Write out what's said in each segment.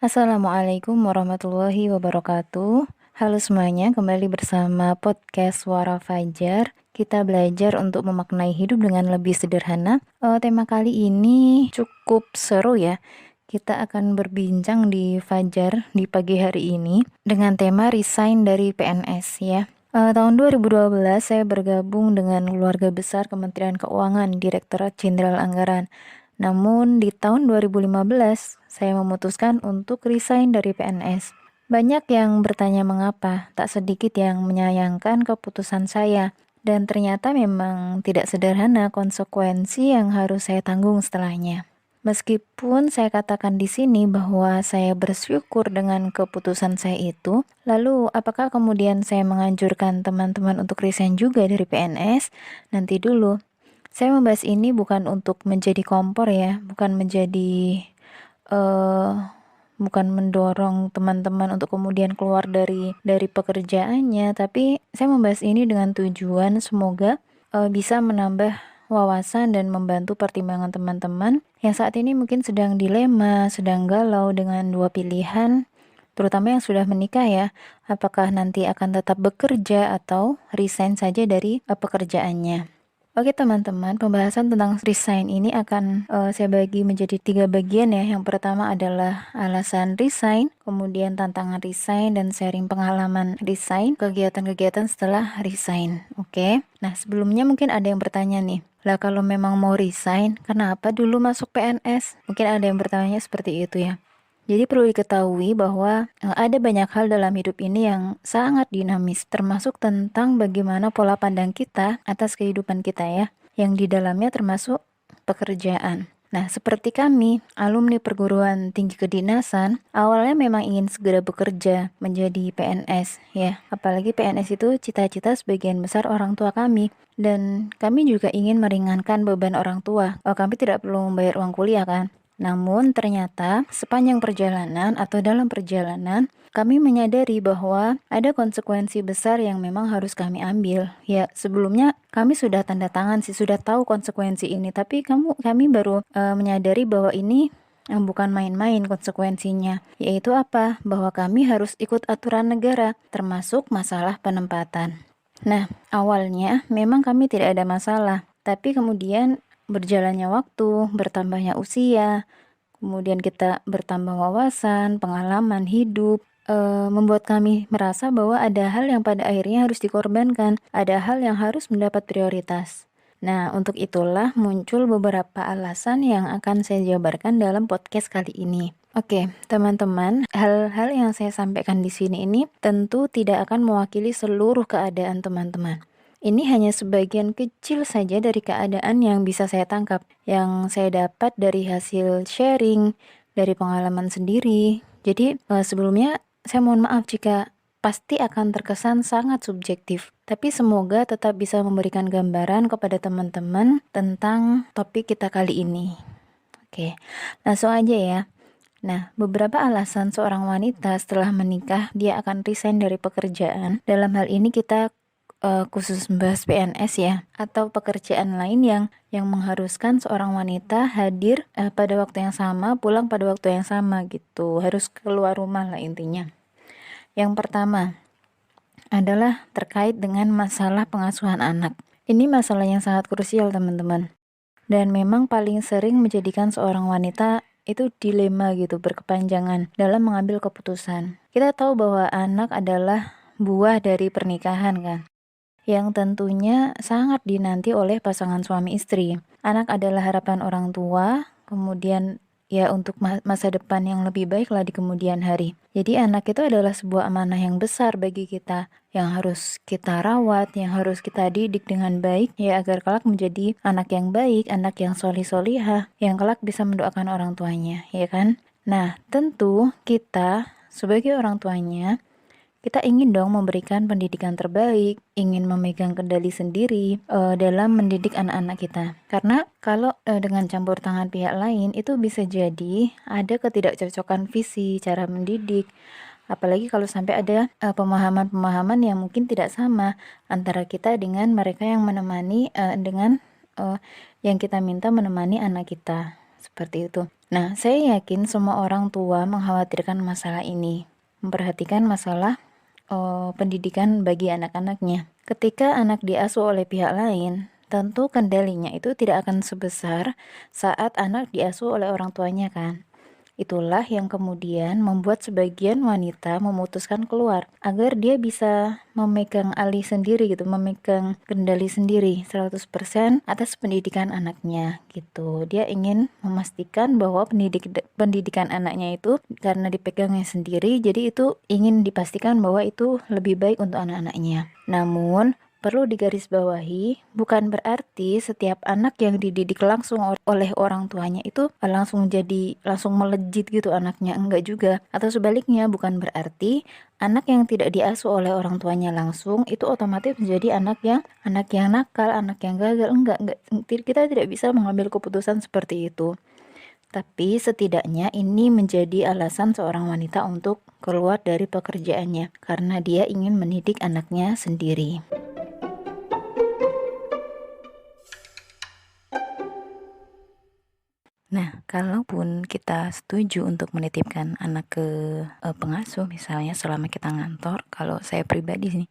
Assalamualaikum warahmatullahi wabarakatuh. Halo semuanya, kembali bersama podcast Suara Fajar. Kita belajar untuk memaknai hidup dengan lebih sederhana. Tema kali ini cukup seru ya. Kita akan berbincang di Fajar di pagi hari ini dengan tema resign dari PNS ya. Tahun 2012 saya bergabung dengan keluarga besar Kementerian Keuangan, Direktorat Jenderal Anggaran. Namun di tahun 2015 saya memutuskan untuk resign dari PNS. Banyak yang bertanya mengapa, tak sedikit yang menyayangkan keputusan saya. Dan ternyata memang tidak sederhana konsekuensi yang harus saya tanggung setelahnya. Meskipun saya katakan di sini bahwa saya bersyukur dengan keputusan saya itu, lalu apakah kemudian saya menganjurkan teman-teman untuk resign juga dari PNS? Nanti dulu. Saya membahas ini bukan untuk menjadi kompor ya, eh bukan mendorong teman-teman untuk kemudian keluar dari pekerjaannya, tapi saya membahas ini dengan tujuan semoga bisa menambah wawasan dan membantu pertimbangan teman-teman yang saat ini mungkin sedang dilema, sedang galau dengan dua pilihan, terutama yang sudah menikah ya, apakah nanti akan tetap bekerja atau resign saja dari pekerjaannya. Oke teman-teman, pembahasan tentang resign ini akan saya bagi menjadi 3 bagian ya. Yang pertama adalah alasan resign, kemudian tantangan resign, dan sharing pengalaman resign, kegiatan-kegiatan setelah resign. Oke, nah sebelumnya mungkin ada yang bertanya nih, lah kalau memang mau resign, kenapa dulu masuk PNS? Mungkin ada yang bertanya seperti itu ya. Jadi perlu diketahui bahwa ada banyak hal dalam hidup ini yang sangat dinamis, termasuk tentang bagaimana pola pandang kita atas kehidupan kita ya, yang di dalamnya termasuk pekerjaan. Nah, seperti kami, alumni perguruan tinggi kedinasan, awalnya memang ingin segera bekerja menjadi PNS ya. Apalagi PNS itu cita-cita sebagian besar orang tua kami. Dan kami juga ingin meringankan beban orang tua. Kami tidak perlu membayar uang kuliah kan. Namun ternyata sepanjang perjalanan atau dalam perjalanan kami menyadari bahwa ada konsekuensi besar yang memang harus kami ambil. Ya, sebelumnya kami sudah tanda tangan sih, sudah tahu konsekuensi ini, tapi kami baru menyadari bahwa ini bukan main-main konsekuensinya. Yaitu apa? Bahwa kami harus ikut aturan negara, termasuk masalah penempatan. Nah, awalnya memang kami tidak ada masalah, tapi kemudian berjalannya waktu, bertambahnya usia, kemudian kita bertambah wawasan, pengalaman hidup, membuat kami merasa bahwa ada hal yang pada akhirnya harus dikorbankan, ada hal yang harus mendapat prioritas. Nah, untuk itulah muncul beberapa alasan yang akan saya jabarkan dalam podcast kali ini. Oke, teman-teman, hal-hal yang saya sampaikan di sini ini tentu tidak akan mewakili seluruh keadaan teman-teman. Ini hanya sebagian kecil saja dari keadaan yang bisa saya tangkap, yang saya dapat dari hasil sharing, dari pengalaman sendiri. Jadi sebelumnya saya mohon maaf jika pasti akan terkesan sangat subjektif. Tapi semoga tetap bisa memberikan gambaran kepada teman-teman tentang topik kita kali ini. Oke, langsung aja ya. Nah, beberapa alasan seorang wanita setelah menikah dia akan resign dari pekerjaan. Dalam hal ini kita khusus membahas PNS ya, atau pekerjaan lain yang mengharuskan seorang wanita hadir pada waktu yang sama, pulang pada waktu yang sama gitu. Harus keluar rumah lah intinya. Yang pertama adalah terkait dengan masalah pengasuhan anak. Ini masalah yang sangat krusial teman-teman. Dan memang paling sering menjadikan seorang wanita itu dilema gitu, berkepanjangan dalam mengambil keputusan. Kita tahu bahwa anak adalah buah dari pernikahan kan, yang tentunya sangat dinanti oleh pasangan suami istri. Anak adalah harapan orang tua, kemudian ya untuk masa depan yang lebih baik lah di kemudian hari. Jadi anak itu adalah sebuah amanah yang besar bagi kita, yang harus kita rawat, yang harus kita didik dengan baik ya, agar kelak menjadi anak yang baik, anak yang solihah, yang kelak bisa mendoakan orang tuanya, ya kan? Nah, tentu kita sebagai orang tuanya, kita ingin dong memberikan pendidikan terbaik, ingin memegang kendali sendiri dalam mendidik anak-anak kita. Karena kalau dengan campur tangan pihak lain itu bisa jadi ada ketidakcocokan visi, cara mendidik. Apalagi kalau sampai ada pemahaman-pemahaman yang mungkin tidak sama antara kita dengan mereka yang menemani dengan yang kita minta menemani anak kita. Seperti itu. Nah, saya yakin semua orang tua mengkhawatirkan masalah ini, memperhatikan masalah pendidikan bagi anak-anaknya. Ketika anak diasuh oleh pihak lain, tentu kendalinya itu tidak akan sebesar saat anak diasuh oleh orang tuanya kan. Itulah yang kemudian membuat sebagian wanita memutuskan keluar agar dia bisa memegang alih sendiri gitu, memegang kendali sendiri 100% atas pendidikan anaknya gitu. Dia ingin memastikan bahwa pendidikan anaknya itu karena dipegangnya sendiri, jadi itu ingin dipastikan bahwa itu lebih baik untuk anak-anaknya. Namun perlu digarisbawahi, bukan berarti setiap anak yang dididik langsung oleh orang tuanya itu langsung melejit gitu anaknya, enggak juga. Atau sebaliknya, bukan berarti anak yang tidak diasuh oleh orang tuanya langsung itu otomatis menjadi anak yang nakal, anak yang gagal. Enggak. Kita tidak bisa mengambil keputusan seperti itu. Tapi setidaknya ini menjadi alasan seorang wanita untuk keluar dari pekerjaannya karena dia ingin mendidik anaknya sendiri. Nah, kalaupun kita setuju untuk menitipkan anak ke pengasuh misalnya selama kita ngantor, kalau saya pribadi sih,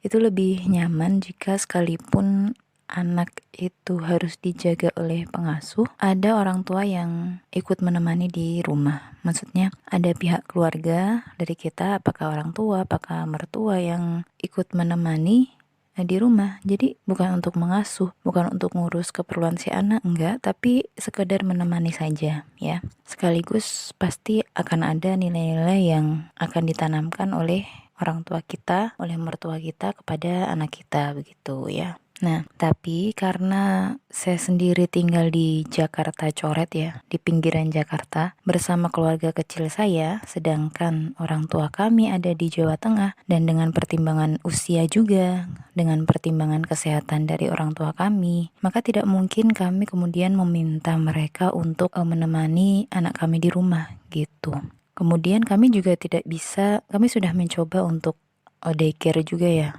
itu lebih nyaman jika sekalipun anak itu harus dijaga oleh pengasuh, ada orang tua yang ikut menemani di rumah. Maksudnya ada pihak keluarga dari kita, apakah orang tua, apakah mertua yang ikut menemani di rumah. Jadi bukan untuk mengasuh, bukan untuk ngurus keperluan si anak, enggak, tapi sekedar menemani saja ya. Sekaligus pasti akan ada nilai-nilai yang akan ditanamkan oleh orang tua kita, oleh mertua kita kepada anak kita begitu ya. Nah, tapi karena saya sendiri tinggal di Jakarta Coret ya, di pinggiran Jakarta, bersama keluarga kecil saya, sedangkan orang tua kami ada di Jawa Tengah, dan dengan pertimbangan usia juga, dengan pertimbangan kesehatan dari orang tua kami, maka tidak mungkin kami kemudian meminta mereka untuk menemani anak kami di rumah gitu. Kemudian kami juga tidak bisa, kami sudah mencoba untuk daycare juga ya.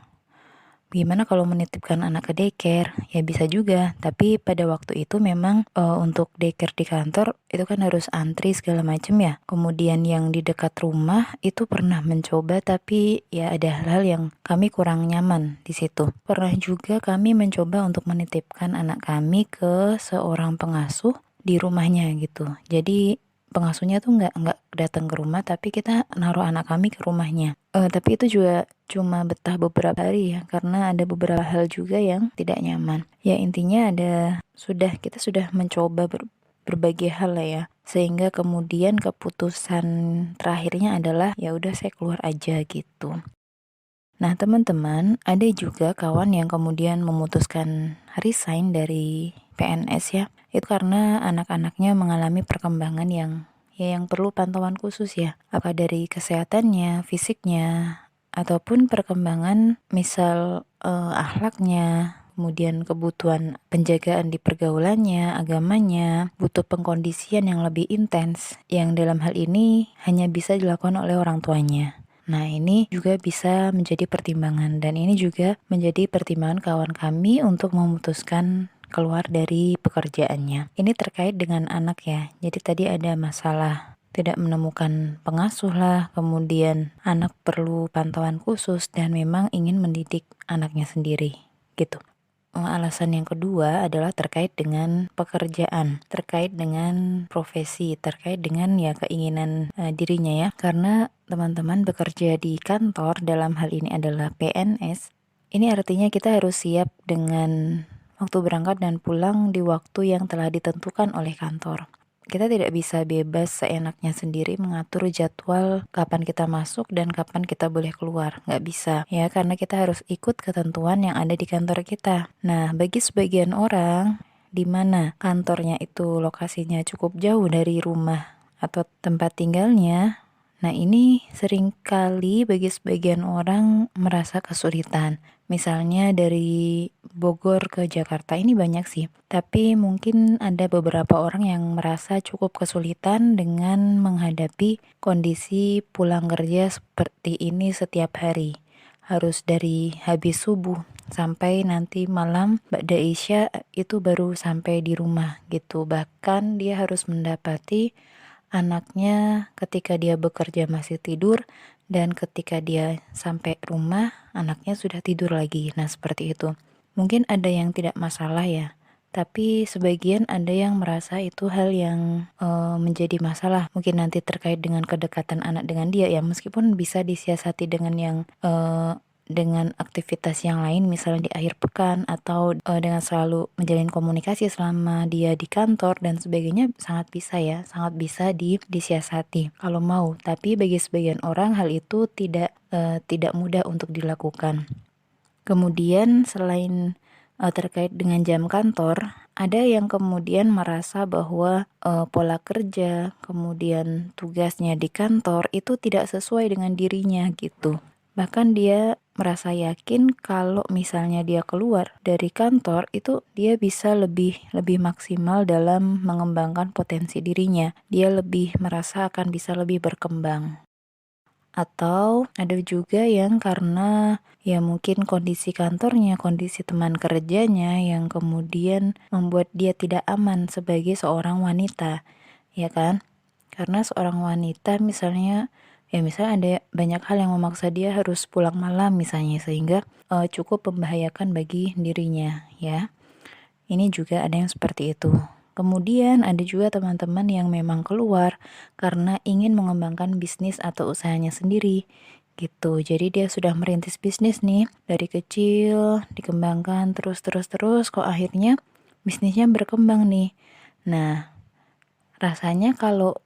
Gimana kalau menitipkan anak ke daycare? Ya bisa juga, tapi pada waktu itu memang untuk daycare di kantor itu kan harus antri segala macam ya. Kemudian yang di dekat rumah itu pernah mencoba, tapi ya ada hal-hal yang kami kurang nyaman di situ. Pernah juga kami mencoba untuk menitipkan anak kami ke seorang pengasuh di rumahnya gitu. Jadi pengasuhnya tuh nggak datang ke rumah, tapi kita naruh anak kami ke rumahnya. Tapi itu juga cuma betah beberapa hari ya, karena ada beberapa hal juga yang tidak nyaman. Ya intinya kita sudah mencoba berbagai hal lah ya, sehingga kemudian keputusan terakhirnya adalah ya udah saya keluar aja gitu. Nah teman-teman, ada juga kawan yang kemudian memutuskan resign dari PNS ya, itu karena anak-anaknya mengalami perkembangan yang perlu pantauan khusus ya, apa dari kesehatannya, fisiknya, ataupun perkembangan misal akhlaknya, kemudian kebutuhan penjagaan di pergaulannya, agamanya, butuh pengkondisian yang lebih intens, yang dalam hal ini hanya bisa dilakukan oleh orang tuanya. Nah ini juga bisa menjadi pertimbangan, dan ini juga menjadi pertimbangan kawan kami untuk memutuskan keluar dari pekerjaannya. Ini terkait dengan anak ya, jadi tadi ada masalah tidak menemukan pengasuh lah, kemudian anak perlu pantauan khusus dan memang ingin mendidik anaknya sendiri gitu. Alasan yang kedua adalah terkait dengan pekerjaan, terkait dengan profesi, terkait dengan ya keinginan dirinya ya. Karena teman-teman bekerja di kantor, dalam hal ini adalah PNS, ini artinya kita harus siap dengan waktu berangkat dan pulang di waktu yang telah ditentukan oleh kantor. Kita tidak bisa bebas seenaknya sendiri mengatur jadwal kapan kita masuk dan kapan kita boleh keluar. Nggak bisa ya, karena kita harus ikut ketentuan yang ada di kantor kita. Nah, bagi sebagian orang di mana kantornya itu lokasinya cukup jauh dari rumah atau tempat tinggalnya, nah ini seringkali bagi sebagian orang merasa kesulitan. Misalnya dari Bogor ke Jakarta, ini banyak sih. Tapi mungkin ada beberapa orang yang merasa cukup kesulitan dengan menghadapi kondisi pulang kerja seperti ini setiap hari. harus dari habis subuh sampai nanti malam ba'da isya itu baru sampai di rumah gitu. Bahkan dia harus mendapati anaknya ketika dia bekerja masih tidur, dan ketika dia sampai rumah anaknya sudah tidur lagi. Nah, seperti itu. Mungkin ada yang tidak masalah ya, tapi sebagian ada yang merasa itu hal yang menjadi masalah. Mungkin nanti terkait dengan kedekatan anak dengan dia ya, meskipun bisa disiasati dengan yang dengan aktivitas yang lain, misalnya di akhir pekan atau dengan selalu menjalin komunikasi selama dia di kantor dan sebagainya, sangat bisa ya, sangat bisa disiasati kalau mau. Tapi bagi sebagian orang hal itu tidak mudah untuk dilakukan. Kemudian selain terkait dengan jam kantor, ada yang kemudian merasa bahwa pola kerja, kemudian tugasnya di kantor itu tidak sesuai dengan dirinya gitu. Bahkan dia merasa yakin kalau misalnya dia keluar dari kantor itu dia bisa lebih maksimal dalam mengembangkan potensi dirinya. Dia lebih merasa akan bisa lebih berkembang. Atau ada juga yang karena ya mungkin kondisi kantornya, kondisi teman kerjanya yang kemudian membuat dia tidak aman sebagai seorang wanita, ya kan? Karena seorang wanita misalnya ada banyak hal yang memaksa dia harus pulang malam misalnya, sehingga cukup membahayakan bagi dirinya ya. Ini juga ada yang seperti itu. Kemudian ada juga teman-teman yang memang keluar karena ingin mengembangkan bisnis atau usahanya sendiri gitu. Jadi dia sudah merintis bisnis nih dari kecil, dikembangkan terus kok akhirnya bisnisnya berkembang nih. Nah, rasanya kalau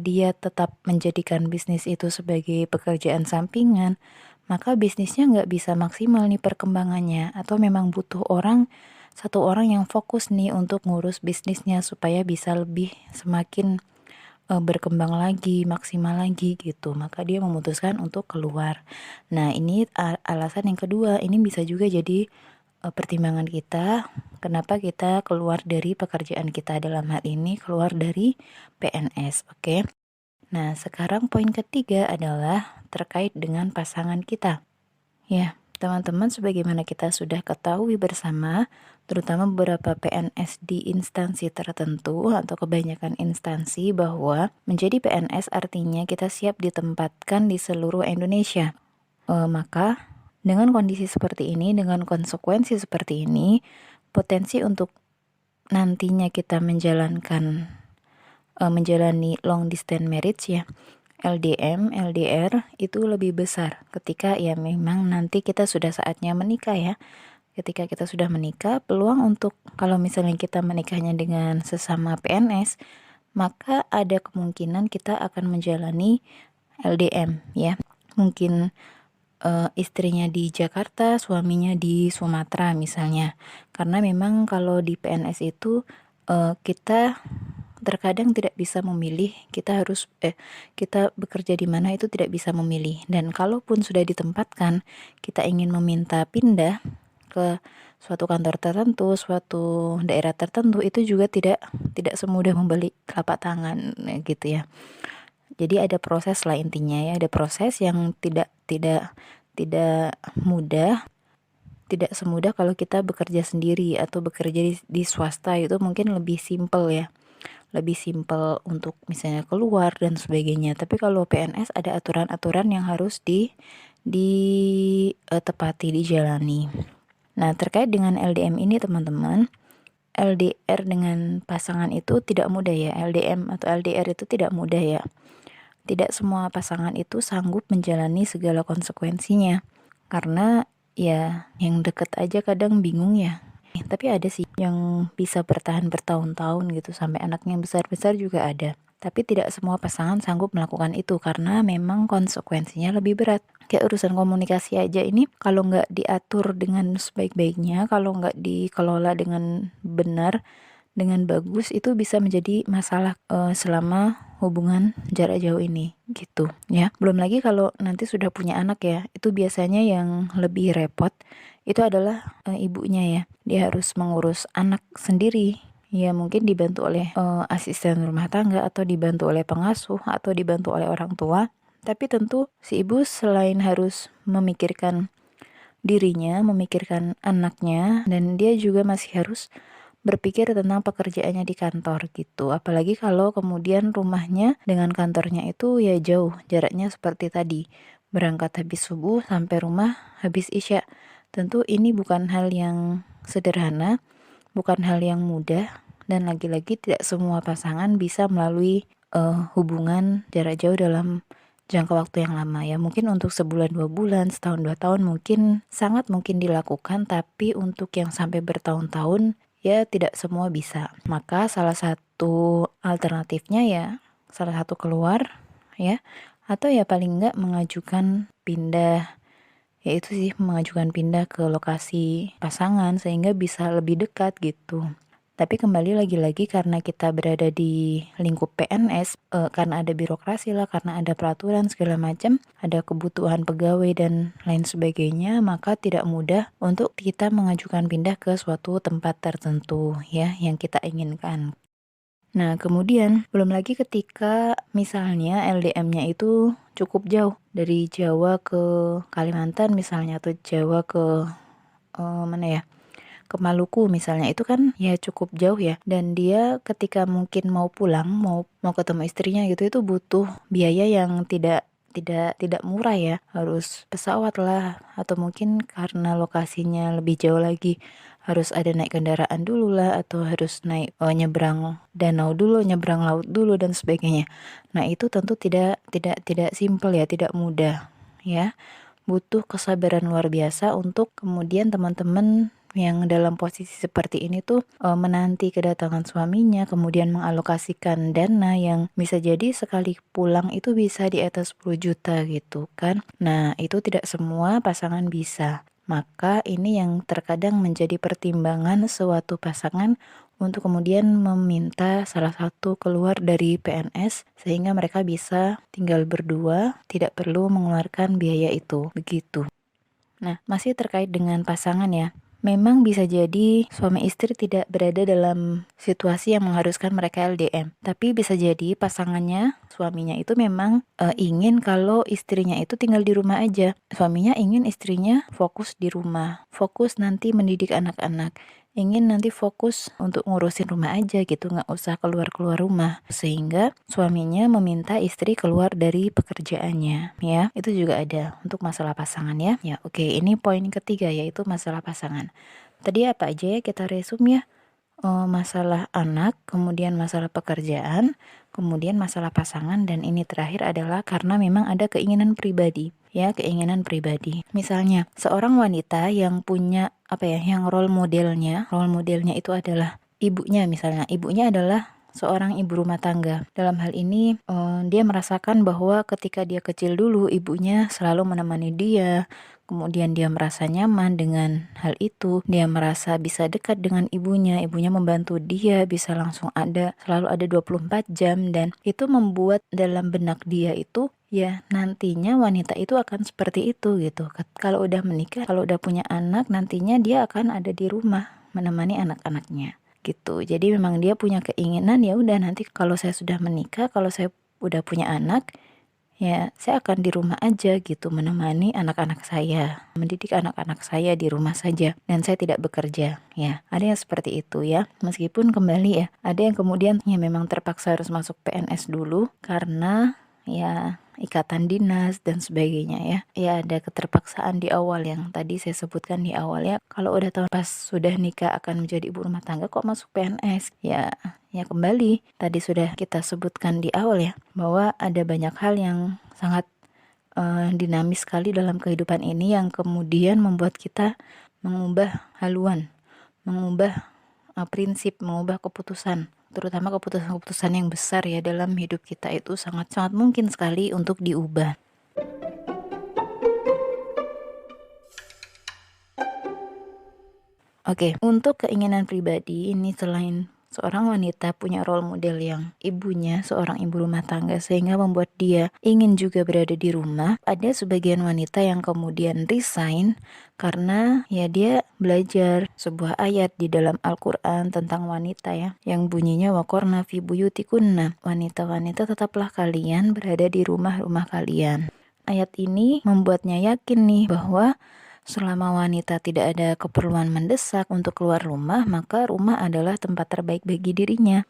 dia tetap menjadikan bisnis itu sebagai pekerjaan sampingan, maka bisnisnya nggak bisa maksimal nih perkembangannya, atau memang butuh satu orang yang fokus nih untuk ngurus bisnisnya supaya bisa lebih semakin berkembang lagi, maksimal lagi gitu. Maka dia memutuskan untuk keluar. Nah, ini alasan yang kedua. Ini bisa juga jadi pertimbangan kita kenapa kita keluar dari pekerjaan kita, dalam hal ini keluar dari PNS, oke? Nah, sekarang poin ketiga adalah terkait dengan pasangan kita. Ya, teman-teman, sebagaimana kita sudah ketahui bersama, terutama beberapa PNS di instansi tertentu atau kebanyakan instansi, bahwa menjadi PNS artinya kita siap ditempatkan di seluruh Indonesia. Maka dengan kondisi seperti ini, dengan konsekuensi seperti ini, potensi untuk nantinya kita menjalani long distance marriage ya, LDM, LDR itu lebih besar ketika ya memang nanti kita sudah saatnya menikah ya. Ketika kita sudah menikah, peluang untuk kalau misalnya kita menikahnya dengan sesama PNS, maka ada kemungkinan kita akan menjalani LDM ya. Mungkin istrinya di Jakarta, suaminya di Sumatera misalnya. Karena memang kalau di PNS itu kita terkadang tidak bisa memilih, kita bekerja di mana itu tidak bisa memilih. Dan kalaupun sudah ditempatkan, kita ingin meminta pindah ke suatu kantor tertentu, suatu daerah tertentu, itu juga tidak semudah membalik telapak tangan gitu ya. Jadi ada proses lah intinya ya, ada proses yang tidak mudah, tidak semudah kalau kita bekerja sendiri atau bekerja di swasta. Itu mungkin lebih simpel ya, lebih simpel untuk misalnya keluar dan sebagainya. Tapi kalau PNS ada aturan-aturan yang harus ditepati, dijalani. Nah, terkait dengan LDM ini teman-teman, LDR dengan pasangan itu tidak mudah ya. LDM atau LDR itu tidak mudah ya. Tidak semua pasangan itu sanggup menjalani segala konsekuensinya. Karena ya yang deket aja kadang bingung ya. Tapi ada sih yang bisa bertahan bertahun-tahun gitu, sampai anaknya besar-besar juga ada. Tapi tidak semua pasangan sanggup melakukan itu karena memang konsekuensinya lebih berat. Kayak urusan komunikasi aja ini, kalau nggak diatur dengan sebaik-baiknya, kalau nggak dikelola dengan benar, dengan bagus, itu bisa menjadi masalah selama hubungan jarak jauh ini gitu ya. Belum lagi kalau nanti sudah punya anak ya, itu biasanya yang lebih repot itu adalah ibunya ya. Dia harus mengurus anak sendiri ya, mungkin dibantu oleh asisten rumah tangga atau dibantu oleh pengasuh atau dibantu oleh orang tua. Tapi tentu si ibu selain harus memikirkan dirinya, memikirkan anaknya, dan dia juga masih harus berpikir tentang pekerjaannya di kantor gitu. Apalagi kalau kemudian rumahnya dengan kantornya itu ya jauh, jaraknya seperti tadi. Berangkat habis subuh sampai rumah habis isya. Tentu ini bukan hal yang sederhana, bukan hal yang mudah, dan lagi-lagi tidak semua pasangan bisa melalui hubungan jarak jauh dalam jangka waktu yang lama ya. Mungkin untuk sebulan 2 bulan, setahun 2 tahun mungkin sangat mungkin dilakukan, tapi untuk yang sampai bertahun-tahun ya tidak semua bisa. Maka salah satu alternatifnya ya, salah satu keluar ya, atau ya paling enggak mengajukan pindah, yaitu sih mengajukan pindah ke lokasi pasangan sehingga bisa lebih dekat gitu. Tapi kembali lagi-lagi karena kita berada di lingkup PNS, karena ada birokrasi lah, karena ada peraturan segala macam, ada kebutuhan pegawai dan lain sebagainya, maka tidak mudah untuk kita mengajukan pindah ke suatu tempat tertentu ya yang kita inginkan. Nah, kemudian belum lagi ketika misalnya LDM-nya itu cukup jauh dari Jawa ke Kalimantan misalnya, atau Jawa ke mana ya? Ke Maluku misalnya, itu kan ya cukup jauh ya, dan dia ketika mungkin mau pulang, mau mau ketemu istrinya gitu, itu butuh biaya yang tidak murah ya, harus pesawat lah, atau mungkin karena lokasinya lebih jauh lagi harus ada naik kendaraan dulu lah, atau harus naik nyebrang danau dulu, nyebrang laut dulu dan sebagainya. Nah, itu tentu tidak simpel ya, tidak mudah ya. Butuh kesabaran luar biasa untuk kemudian teman-teman yang dalam posisi seperti ini tuh menanti kedatangan suaminya, kemudian mengalokasikan dana yang bisa jadi sekali pulang itu bisa di atas 10 juta gitu kan. Nah, itu tidak semua pasangan bisa. Maka ini yang terkadang menjadi pertimbangan suatu pasangan untuk kemudian meminta salah satu keluar dari PNS sehingga mereka bisa tinggal berdua, tidak perlu mengeluarkan biaya itu, begitu. Nah, masih terkait dengan pasangan ya. Memang bisa jadi suami istri tidak berada dalam situasi yang mengharuskan mereka LDM. Tapi bisa jadi pasangannya, suaminya itu memang ingin kalau istrinya itu tinggal di rumah aja. Suaminya ingin istrinya fokus di rumah, fokus nanti mendidik anak-anak. Ingin nanti fokus untuk ngurusin rumah aja gitu, nggak usah keluar-keluar rumah. Sehingga suaminya meminta istri keluar dari pekerjaannya ya. Itu juga ada untuk masalah pasangan ya. Ya, oke, ini poin ketiga yaitu masalah pasangan. Tadi apa aja ya, kita resume ya. Masalah anak, kemudian masalah pekerjaan, kemudian masalah pasangan, dan ini terakhir adalah karena memang ada keinginan pribadi. Ya, keinginan pribadi. Misalnya, seorang wanita yang punya yang role modelnya itu adalah ibunya misalnya. Ibunya adalah seorang ibu rumah tangga. Dalam hal ini, dia merasakan bahwa ketika dia kecil dulu, ibunya selalu menemani dia. Kemudian dia merasa nyaman dengan hal itu, dia merasa bisa dekat dengan ibunya membantu dia, bisa langsung selalu ada 24 jam, dan itu membuat dalam benak dia itu, ya nantinya wanita itu akan seperti itu gitu. Kalau udah menikah, kalau udah punya anak, nantinya dia akan ada di rumah menemani anak-anaknya gitu. Jadi memang dia punya keinginan, ya udah nanti kalau saya sudah menikah, kalau saya udah punya anak, ya saya akan di rumah aja gitu, menemani anak-anak saya, mendidik anak-anak saya di rumah saja, dan saya tidak bekerja ya. Ada yang seperti itu ya. Meskipun kembali ya, ada yang kemudian ya memang terpaksa harus masuk PNS dulu karena ya ikatan dinas dan sebagainya ya. Ya ada keterpaksaan di awal yang tadi saya sebutkan di awal ya. Kalau udah tahu pas sudah nikah akan menjadi ibu rumah tangga kok masuk PNS ya. Ya kembali tadi sudah kita sebutkan di awal ya, bahwa ada banyak hal yang sangat dinamis sekali dalam kehidupan ini yang kemudian membuat kita mengubah haluan, mengubah prinsip, mengubah keputusan, terutama keputusan-keputusan yang besar ya dalam hidup kita, itu sangat-sangat mungkin sekali untuk diubah. Oke, untuk keinginan pribadi ini selain seorang wanita punya role model yang ibunya seorang ibu rumah tangga sehingga membuat dia ingin juga berada di rumah. Ada sebagian wanita yang kemudian resign karena ya dia belajar sebuah ayat di dalam Al-Quran tentang wanita ya, yang bunyinya waqorna fi buyutikunna, wanita-wanita tetaplah kalian berada di rumah-rumah kalian. Ayat ini membuatnya yakin nih bahwa selama wanita tidak ada keperluan mendesak untuk keluar rumah, maka rumah adalah tempat terbaik bagi dirinya.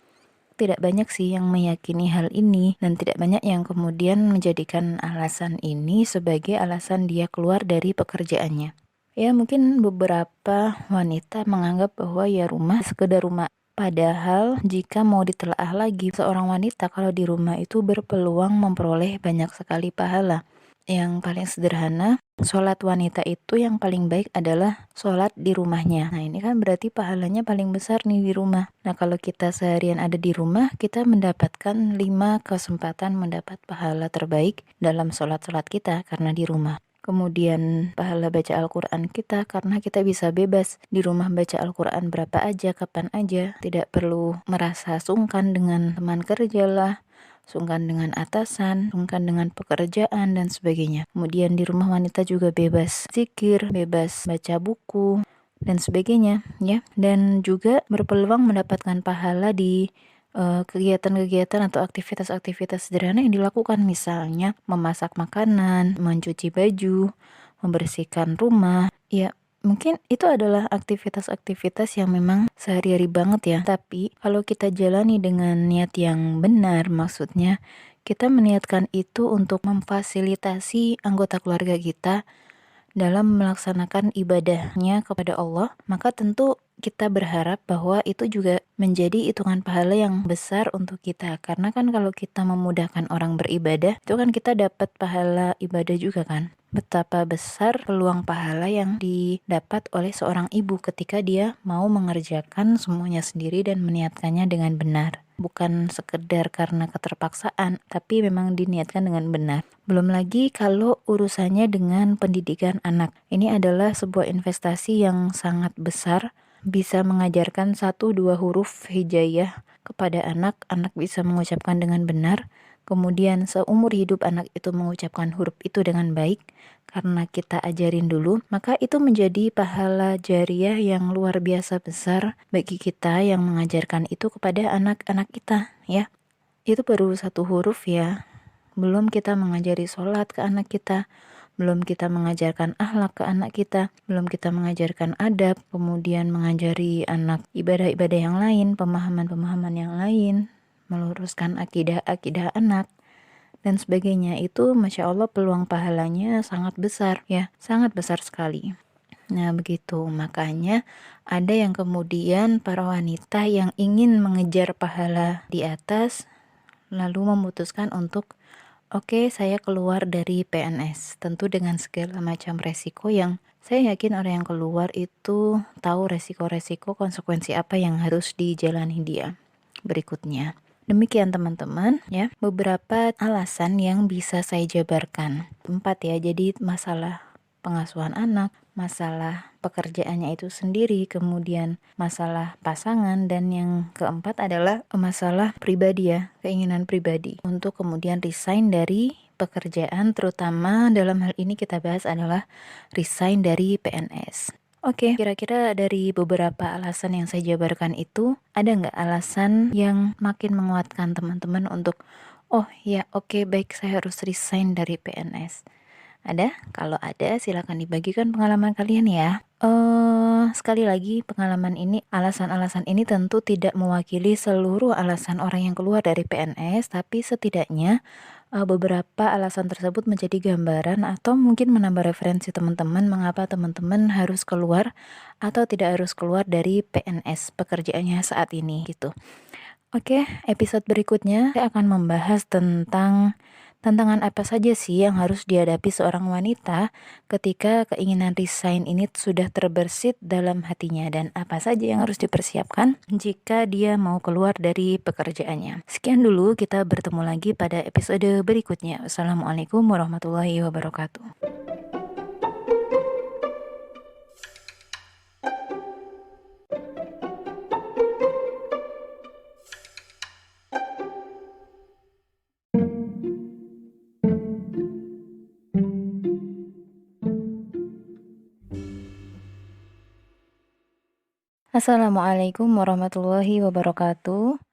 Tidak banyak sih yang meyakini hal ini, dan tidak banyak yang kemudian menjadikan alasan ini sebagai alasan dia keluar dari pekerjaannya. Ya, mungkin beberapa wanita menganggap bahwa ya rumah sekedar rumah. Padahal jika mau ditelaah lagi, seorang wanita kalau di rumah itu berpeluang memperoleh banyak sekali pahala. Yang paling sederhana, sholat wanita itu yang paling baik adalah sholat di rumahnya. Nah, ini kan berarti pahalanya paling besar nih di rumah. Nah, kalau kita seharian ada di rumah, kita mendapatkan 5 kesempatan mendapat pahala terbaik dalam sholat-sholat kita karena di rumah. Kemudian pahala baca Al-Quran kita karena kita bisa bebas di rumah baca Al-Quran berapa aja, kapan aja. Tidak perlu merasa sungkan dengan teman kerja lah, sungkan dengan atasan, sungkan dengan pekerjaan, dan sebagainya. Kemudian di rumah wanita juga bebas zikir, bebas baca buku, dan sebagainya ya. Dan juga berpeluang mendapatkan pahala di kegiatan-kegiatan atau aktivitas-aktivitas sederhana yang dilakukan, misalnya memasak makanan, mencuci baju, membersihkan rumah. Ya, mungkin itu adalah aktivitas-aktivitas yang memang sehari-hari banget ya. Tapi kalau kita jalani dengan niat yang benar, maksudnya kita meniatkan itu untuk memfasilitasi anggota keluarga kita dalam melaksanakan ibadahnya kepada Allah, maka tentu kita berharap bahwa itu juga menjadi hitungan pahala yang besar untuk kita. Karena kan kalau kita memudahkan orang beribadah, itu kan kita dapat pahala ibadah juga kan. Betapa besar peluang pahala yang didapat oleh seorang ibu ketika dia mau mengerjakan semuanya sendiri dan meniatkannya dengan benar. Bukan sekedar karena keterpaksaan, tapi memang diniatkan dengan benar. Belum lagi kalau urusannya dengan pendidikan anak. Ini adalah sebuah investasi yang sangat besar, bisa mengajarkan 1-2 huruf hijaiyah kepada anak bisa mengucapkan dengan benar. Kemudian seumur hidup anak itu mengucapkan huruf itu dengan baik karena kita ajarin dulu, maka itu menjadi pahala jariah yang luar biasa besar bagi kita yang mengajarkan itu kepada anak-anak kita ya. Itu baru 1 huruf ya. Belum kita mengajari sholat ke anak kita, belum kita mengajarkan akhlak ke anak kita, belum kita mengajarkan adab, kemudian mengajari anak ibadah-ibadah yang lain, pemahaman-pemahaman yang lain, meluruskan akidah-akidah anak, dan sebagainya. Itu Masya Allah peluang pahalanya sangat besar ya, sangat besar sekali. Nah begitu, makanya ada yang kemudian para wanita yang ingin mengejar pahala di atas, lalu memutuskan untuk oke, saya keluar dari PNS, tentu dengan segala macam resiko yang saya yakin orang yang keluar itu tahu resiko-resiko konsekuensi apa yang harus dijalani dia berikutnya. Demikian teman-teman ya, beberapa alasan yang bisa saya jabarkan. 4 ya, jadi masalah pengasuhan anak, masalah pekerjaannya itu sendiri, kemudian masalah pasangan, dan yang keempat adalah masalah pribadi ya, keinginan pribadi untuk kemudian resign dari pekerjaan, terutama dalam hal ini kita bahas adalah resign dari PNS. Oke, kira-kira dari beberapa alasan yang saya jabarkan itu, ada nggak alasan yang makin menguatkan teman-teman untuk, oh ya oke baik saya harus resign dari PNS? Ada? Kalau ada silakan dibagikan pengalaman kalian ya. Sekali lagi pengalaman ini, alasan-alasan ini tentu tidak mewakili seluruh alasan orang yang keluar dari PNS, tapi setidaknya beberapa alasan tersebut menjadi gambaran atau mungkin menambah referensi teman-teman mengapa teman-teman harus keluar atau tidak harus keluar dari PNS pekerjaannya saat ini gitu. Oke, episode berikutnya saya akan membahas tentang tantangan apa saja sih yang harus dihadapi seorang wanita ketika keinginan resign ini sudah terbersit dalam hatinya, dan apa saja yang harus dipersiapkan jika dia mau keluar dari pekerjaannya. Sekian dulu, kita bertemu lagi pada episode berikutnya. Wassalamualaikum warahmatullahi wabarakatuh. Assalamualaikum warahmatullahi wabarakatuh.